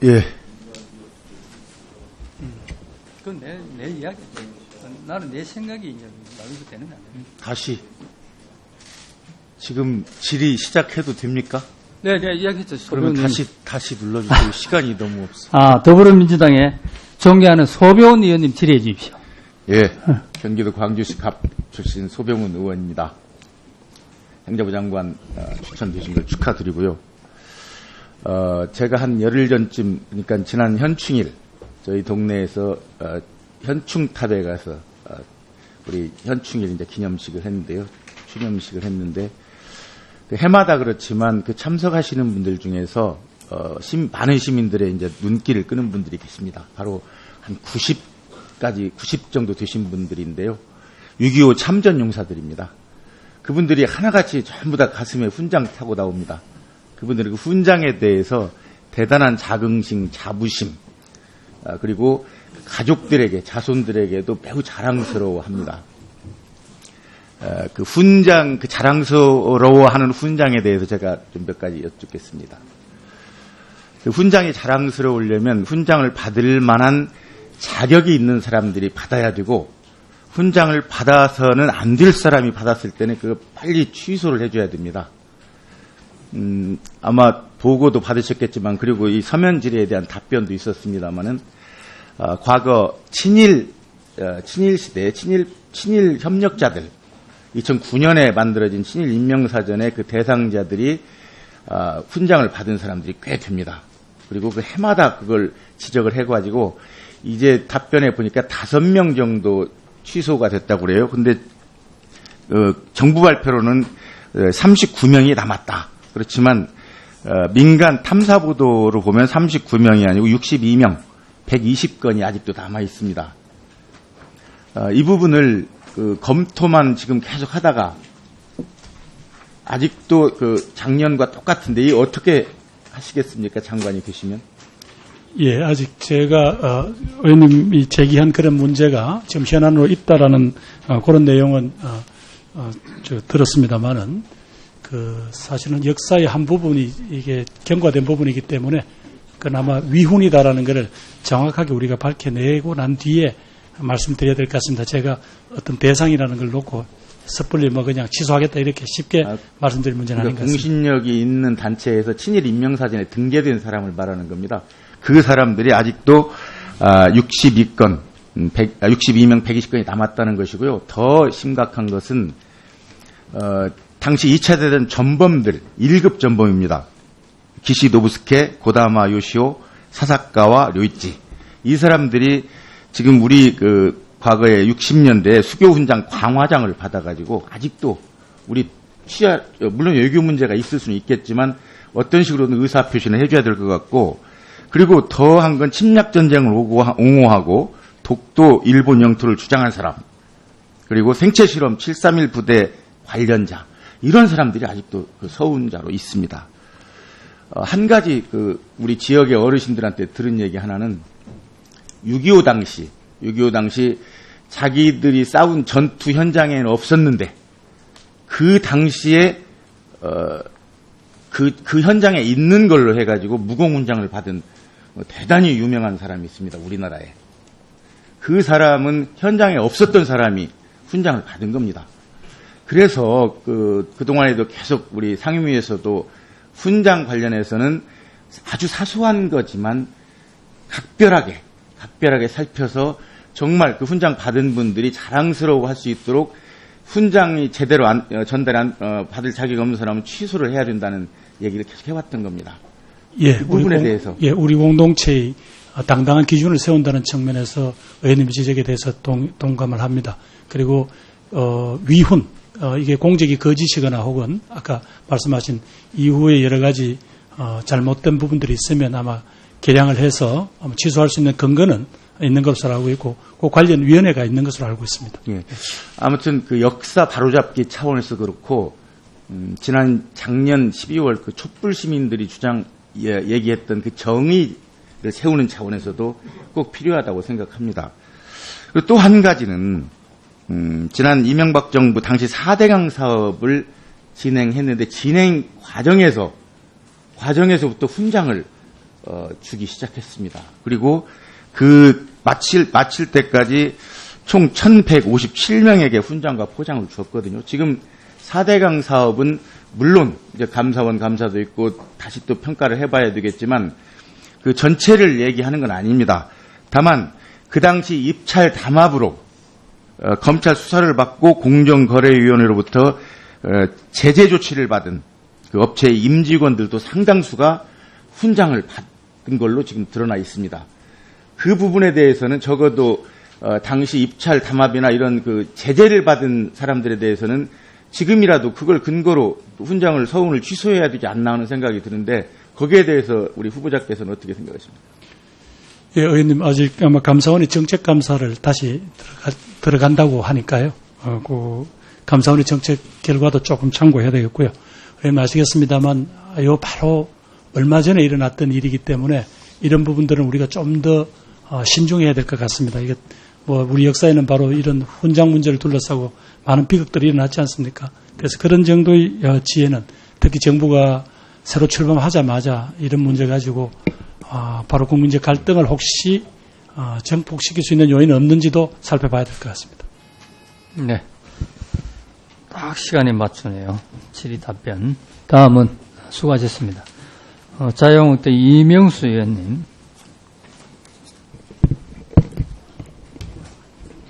예. 그건 내 이야기. 나는 내 생각이 이제 말해도 되는 거 아니에요. 다시. 지금 질의 시작해도 됩니까? 네, 이야기했죠. 그러면 다시 눌러주세요. 시간이 너무 없어. 더불어민주당의 존경하는 소병훈 의원님 질의해 주십시오. 예. 경기도 광주시 갑 출신 소병훈 의원입니다. 행정부 장관 추천되신 걸 축하드리고요. 제가 한 열흘 전쯤, 그러니까 지난 현충일, 저희 동네에서 현충탑에 가서 우리 현충일 이제 기념식을 했는데요. 추념식을 했는데, 그 해마다 그렇지만 그 참석하시는 분들 중에서 많은 시민들의 이제 눈길을 끄는 분들이 계십니다. 바로 한 90 정도 되신 분들인데요. 6.25 참전 용사들입니다. 그분들이 하나같이 전부 다 가슴에 훈장 타고 나옵니다. 그분들은 그 훈장에 대해서 대단한 자긍심, 자부심, 그리고 가족들에게, 자손들에게도 매우 자랑스러워합니다. 그 훈장, 그 자랑스러워하는 훈장에 대해서 제가 좀 몇 가지 여쭙겠습니다. 그 훈장이 자랑스러우려면 훈장을 받을 만한 자격이 있는 사람들이 받아야 되고, 훈장을 받아서는 안 될 사람이 받았을 때는 그거 빨리 취소를 해줘야 됩니다. 아마 보고도 받으셨겠지만, 그리고 이 서면 질의에 대한 답변도 있었습니다만은, 과거 친일 시대, 친일 협력자들, 2009년에 만들어진 친일 인명사전의 그 대상자들이 훈장을 받은 사람들이 꽤 됩니다. 그리고 그 해마다 그걸 지적을 해가지고 이제 답변해 보니까 5명 정도 취소가 됐다고 그래요. 근데 정부 발표로는 39명이 남았다. 그렇지만 민간 탐사 보도로 보면 39명이 아니고 62명, 120건이 아직도 남아 있습니다. 이 부분을 검토만 지금 계속 하다가 아직도 작년과 똑같은데 이 어떻게 하시겠습니까? 장관이 되시면? 예, 아직 제가 의원님이 제기한 그런 문제가 지금 현안으로 있다라는 그런 내용은 들었습니다만은 사실은 역사의 한 부분이 이게 경과된 부분이기 때문에 그나마 위훈이다라는 것을 정확하게 우리가 밝혀내고 난 뒤에 말씀드려야 될 것 같습니다. 제가 어떤 대상이라는 걸 놓고 섣불리 그냥 취소하겠다 이렇게 쉽게 말씀드릴 문제는 아닌 것 같습니다. 공신력이 있는 단체에서 친일 인명사전에 등재된 사람을 말하는 겁니다. 그 사람들이 아직도 62명, 120건이 남았다는 것이고요. 더 심각한 것은 당시 2차 대전 전범들, 1급 전범입니다. 기시노부스케, 고다마 요시오, 사사카와 료이치. 이 사람들이 지금 우리 과거에 60년대에 수교훈장 광화장을 받아가지고 아직도 우리 물론 외교 문제가 있을 수는 있겠지만 어떤 식으로든 의사표시는 해줘야 될 것 같고, 그리고 더한 건 침략전쟁을 옹호하고 독도 일본 영토를 주장한 사람, 그리고 생체실험 731 부대 관련자, 이런 사람들이 아직도 서훈자로 있습니다. 한 가지 우리 지역의 어르신들한테 들은 얘기 하나는 6.25 당시 자기들이 싸운 전투 현장에는 없었는데 그 당시에 그 현장에 있는 걸로 해가지고 무공훈장을 받은 대단히 유명한 사람이 있습니다. 우리나라에. 그 사람은 현장에 없었던 사람이 훈장을 받은 겁니다. 그래서 그동안에도 계속 우리 상임위에서도 훈장 관련해서는 아주 사소한 거지만 각별하게 살펴서 정말 그 훈장 받은 분들이 자랑스러워 할 수 있도록 훈장이 제대로 받을 자격이 없는 사람은 취소를 해야 된다는 얘기를 계속 해왔던 겁니다. 예, 그 부분에 대해서. 예, 우리 공동체의 당당한 기준을 세운다는 측면에서 의원님 지적에 대해서 동감을 합니다. 그리고 위훈, 이게 공적이 거짓이거나 혹은 아까 말씀하신 이후에 여러 가지 잘못된 부분들이 있으면 아마 개량을 해서 아마 취소할 수 있는 근거는 있는 것으로 알고 있고, 그 관련 위원회가 있는 것으로 알고 있습니다. 예. 아무튼 역사 바로잡기 차원에서 그렇고, 작년 12월 촛불 시민들이 얘기했던 그 정의를 세우는 차원에서도 꼭 필요하다고 생각합니다. 그리고 또 한 가지는, 지난 이명박 정부 당시 4대강 사업을 진행했는데 진행 과정에서부터 훈장을 주기 시작했습니다. 그리고 그 마칠 때까지 총 1,157명에게 훈장과 포장을 주었거든요. 지금 4대강 사업은 물론 이제 감사원 감사도 있고 다시 또 평가를 해봐야 되겠지만 그 전체를 얘기하는 건 아닙니다. 다만 그 당시 입찰 담합으로 검찰 수사를 받고 공정거래위원회로부터 제재 조치를 받은 그 업체의 임직원들도 상당수가 훈장을 받은 걸로 지금 드러나 있습니다. 그 부분에 대해서는 적어도 당시 입찰 담합이나 이런 그 제재를 받은 사람들에 대해서는 지금이라도 그걸 근거로 훈장을 서운을 취소해야 되지 않나 하는 생각이 드는데 거기에 대해서 우리 후보자께서는 어떻게 생각하십니까? 예, 의원님 아직 아마 감사원이 정책 감사를 다시 들어간다고 하니까요. 그 감사원의 정책 결과도 조금 참고해야 되겠고요. 의원님 아시겠습니다만 요 바로 얼마 전에 일어났던 일이기 때문에 이런 부분들은 우리가 좀 더 신중해야 될 것 같습니다. 이게 뭐 우리 역사에는 바로 이런 훈장 문제를 둘러싸고 많은 비극들이 일어났지 않습니까? 그래서 그런 정도의 지혜는 특히 정부가 새로 출범하자마자 이런 문제 가지고 바로 국민적 갈등을 혹시 정복시킬 수 있는 요인이 없는지도 살펴봐야 될 것 같습니다. 네. 딱 시간에 맞추네요. 질의 답변. 다음은 수고하셨습니다. 자유한국당 이명수 의원님.